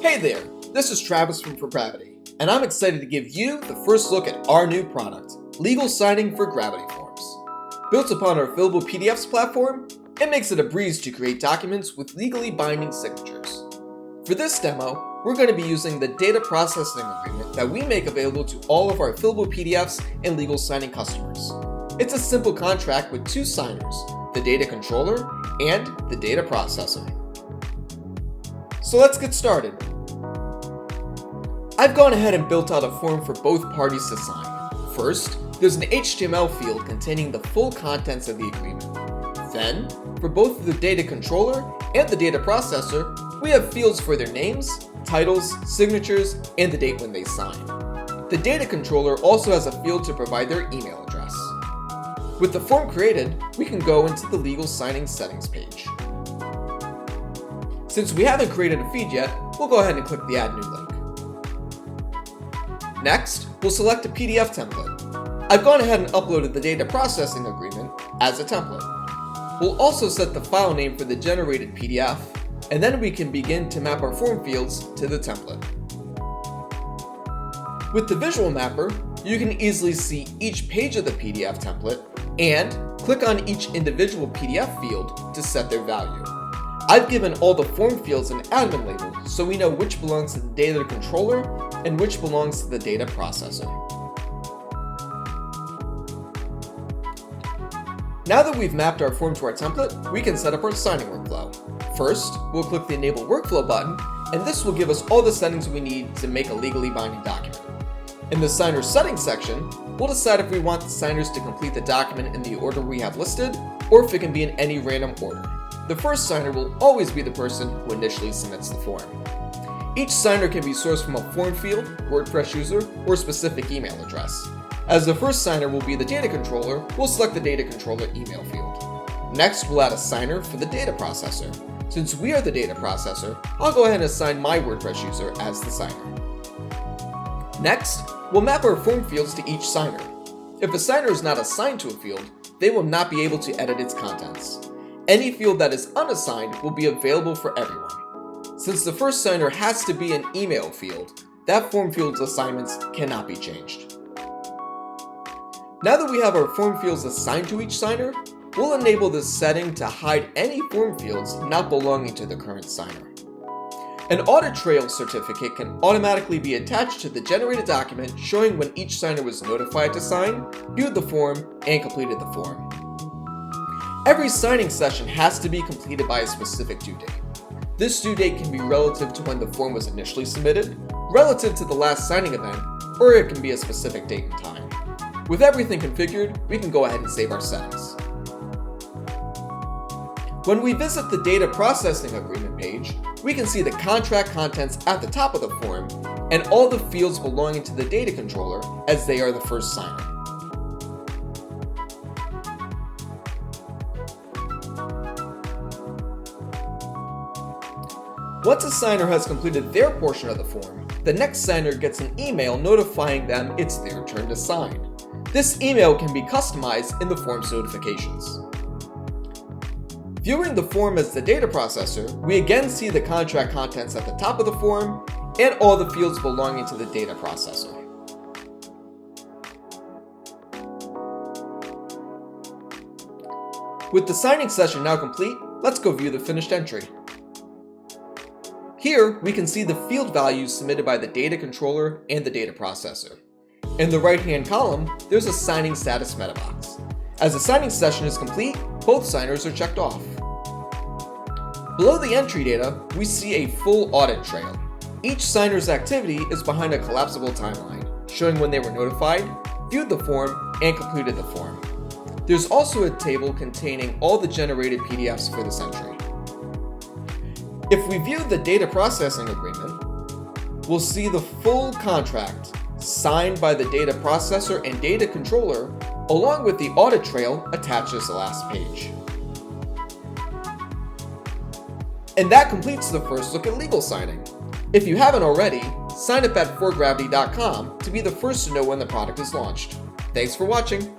Hey there, this is Travis from For Gravity, and I'm excited to give you the first look at our new product, Legal Signing for Gravity Forms. Built upon our fillable PDFs platform, it makes it a breeze to create documents with legally binding signatures. For this demo, we're going to be using the data processing agreement that we make available to all of our fillable PDFs and legal signing customers. It's a simple contract with two signers, the data controller and the data processor. So let's get started. I've gone ahead and built out a form for both parties to sign. First, there's an HTML field containing the full contents of the agreement. Then, for both the data controller and the data processor, we have fields for their names, titles, signatures, and the date when they sign. The data controller also has a field to provide their email address. With the form created, we can go into the legal signing settings page. Since we haven't created a feed yet, we'll go ahead and click the Add New link. Next, we'll select a PDF template. I've gone ahead and uploaded the data processing agreement as a template. We'll also set the file name for the generated PDF, and then we can begin to map our form fields to the template. With the visual mapper, you can easily see each page of the PDF template and click on each individual PDF field to set their value. I've given all the form fields an admin label so we know which belongs to the data controller and which belongs to the data processor. Now that we've mapped our form to our template, we can set up our signing workflow. First, we'll click the Enable Workflow button, and this will give us all the settings we need to make a legally binding document. In the Signer Settings section, we'll decide if we want the signers to complete the document in the order we have listed, or if it can be in any random order. The first signer will always be the person who initially submits the form. Each signer can be sourced from a form field, WordPress user, or specific email address. As the first signer will be the data controller, we'll select the data controller email field. Next, we'll add a signer for the data processor. Since we are the data processor, I'll go ahead and assign my WordPress user as the signer. Next, we'll map our form fields to each signer. If a signer is not assigned to a field, they will not be able to edit its contents. Any field that is unassigned will be available for everyone. Since the first signer has to be an email field, that form field's assignments cannot be changed. Now that we have our form fields assigned to each signer, we'll enable this setting to hide any form fields not belonging to the current signer. An audit trail certificate can automatically be attached to the generated document showing when each signer was notified to sign, viewed the form, and completed the form. Every signing session has to be completed by a specific due date. This due date can be relative to when the form was initially submitted, relative to the last signing event, or it can be a specific date and time. With everything configured, we can go ahead and save our settings. When we visit the data processing agreement page, we can see the contract contents at the top of the form and all the fields belonging to the data controller as they are the first signer. Once a signer has completed their portion of the form, the next signer gets an email notifying them it's their turn to sign. This email can be customized in the form's notifications. Viewing the form as the data processor, we again see the contract contents at the top of the form and all the fields belonging to the data processor. With the signing session now complete, let's go view the finished entry. Here, we can see the field values submitted by the data controller and the data processor. In the right-hand column, there's a signing status meta box. As the signing session is complete, both signers are checked off. Below the entry data, we see a full audit trail. Each signer's activity is behind a collapsible timeline, showing when they were notified, viewed the form, and completed the form. There's also a table containing all the generated PDFs for this entry. If we view the data processing agreement, we'll see the full contract signed by the data processor and data controller, along with the audit trail attached as the last page. And that completes the first look at legal signing. If you haven't already, sign up at forgravity.com to be the first to know when the product is launched. Thanks for watching.